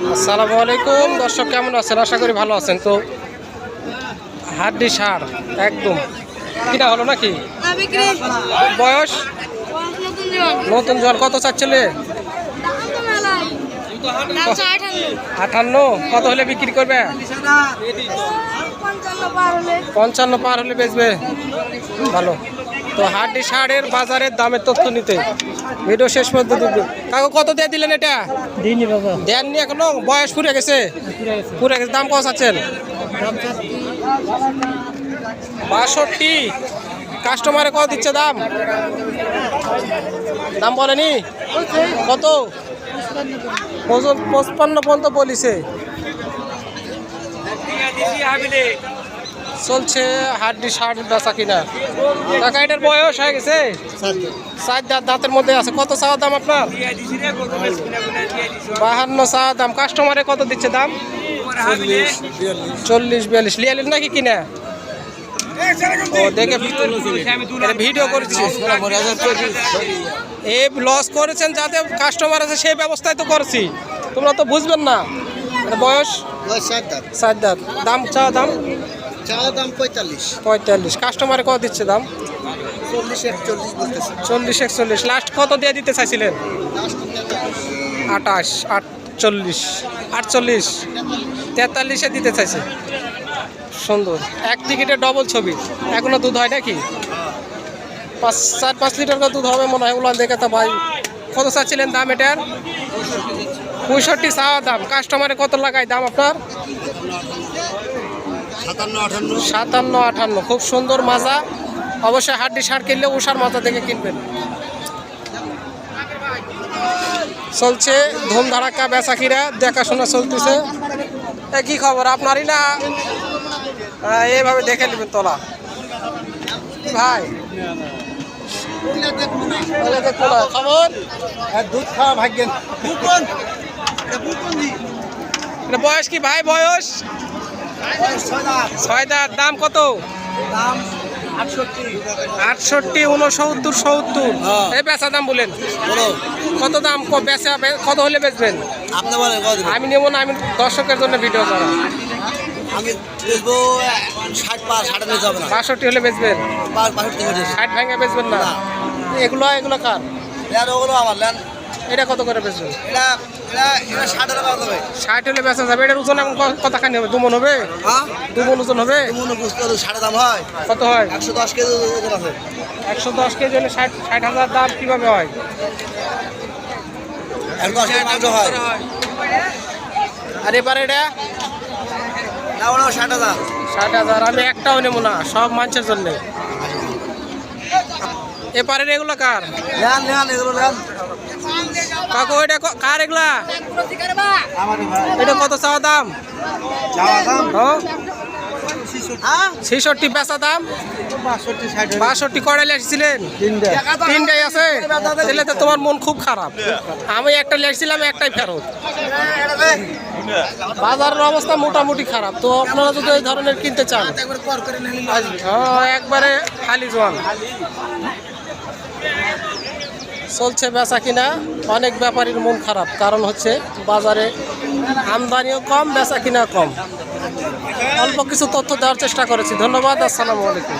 আসসালামু আলাইকুম দর্শক, কেমন আছেন? আশা করি ভালো আছেন। তো হাড্ডি সার একদম কিনা হলো নাকি? বয়স নতুন জল কত চাচ্ছিলে? 58। কত হলে বিক্রি করবে? 55 পার হলে বেচবে। ভালো। তো হাড্ডি সারের বাজারের দামের তথ্য নিতে ভিডিও শেষ পর্যন্ত দেখবেন। কাকু কত দিয়ে দিলেন এটা? দেননি এখনো? বয়স পুরে গেছে? পুরে গেছে। দাম কত চাচ্ছেন? 62। কাস্টমারে কত দিচ্ছে দাম? দাম বলেনি কত? 55 পর্যন্ত বলিছে। চলছে হাড্ডি সার বেচা কিনা। কাকা এটার বয়স হয়ে গেছে? 4 দাঁত, দাঁতের মধ্যে আছে। কত চাওয়া দাম আপনার? 52 চাওয়া দাম। কাস্টমারে কত দিচ্ছে দাম? 40-42 লিয়ালেন নাকি কিনা? ও দেখে ভিডিও করছি। এই লস করেছেন যাতে কাস্টমার আছে সেই ব্যবস্থায় তো করছি, তোমরা তো বুঝবেন না। বয়স 4 দাঁত। দাম চাওয়া দাম? 45। কাস্টমারে কত দিচ্ছে দাম? 40-41। লাস্ট কত দিয়ে দিতে চাইছিলেন? 28, 48, 43-43 দিতে চাইছে। সুন্দর। এক টিকিটে ডবল ছবি। এখনো দুধ হয় নাকি? 4-5 লিটার করে দুধ হবে মনে হয়। ওগুলো দেখে তো ভাই। কত চাচ্ছিলেন দাম এটার? 65 চাওয়া দাম। কাস্টমারে কত লাগায় দাম আপনার? 57-58। খুব সুন্দর মাজা। অবশ্যই হাড্ডি সার কিনলে উষার মাজা দেখে কিনবেন। চলছে ধুম ধারাক্কা বেচাকিরা, দেখাশোনা চলতেছে। কি খবর আপনারই না? এইভাবে দেখে নেবেন তোলা ভাই। খবর দুধ খাওয়া ভাগ্যেন। বয়স কি ভাই? বয়স 6 দাঁত। দাম কত? 68, 69, 70। এই বেচা দাম বলেন কত দাম? বেচা কত হলে বেচবেন? আমি নেবো না, আমি দর্শকের জন্য ভিডিও করা। আমি বেচবো 65 হলে বেচবেন? 60 ভেঙে বেচবেন না? এগুলো কার? এটা কত করে বেচবেন? 60 হলে বেচা যাবে। এটার ওজন এখন কতখানি হবে? 2 মণ হবে? 2 মণ ওজন হবে? কত হয়? 110 কেজি ওজন আছে। 110 কেজি হলে 60,000 দাম কিভাবে হয়? 10 আর এবারে এটা 60,000। আমি একটাও নেবো না, সব মানুষের জন্য। এপারের এগুলো কার? কাকু এটা কার এগুলা? এটা কত চাওয়া দাম? 66 বেচা দাম? 62 কড়াইলে এসেছিলেন? 3টাই আছে। তাহলে তো তোমার মন খুব খারাপ। আমি একটা লেগছিলাম, একটাই ফেরত। বাজারের অবস্থা মোটামুটি খারাপ। তো আপনারা যদি এই ধরনের কিনতে চান, একবারে খালি জোয়ান। চলছে বেচা কিনা। অনেক ব্যাপারীর মন খারাপ, কারণ হচ্ছে বাজারে আমদানিও কম, বেচা কিনা কম। অল্প কিছু তথ্য দেওয়ার চেষ্টা করেছি। ধন্যবাদ। আসসালামু আলাইকুম।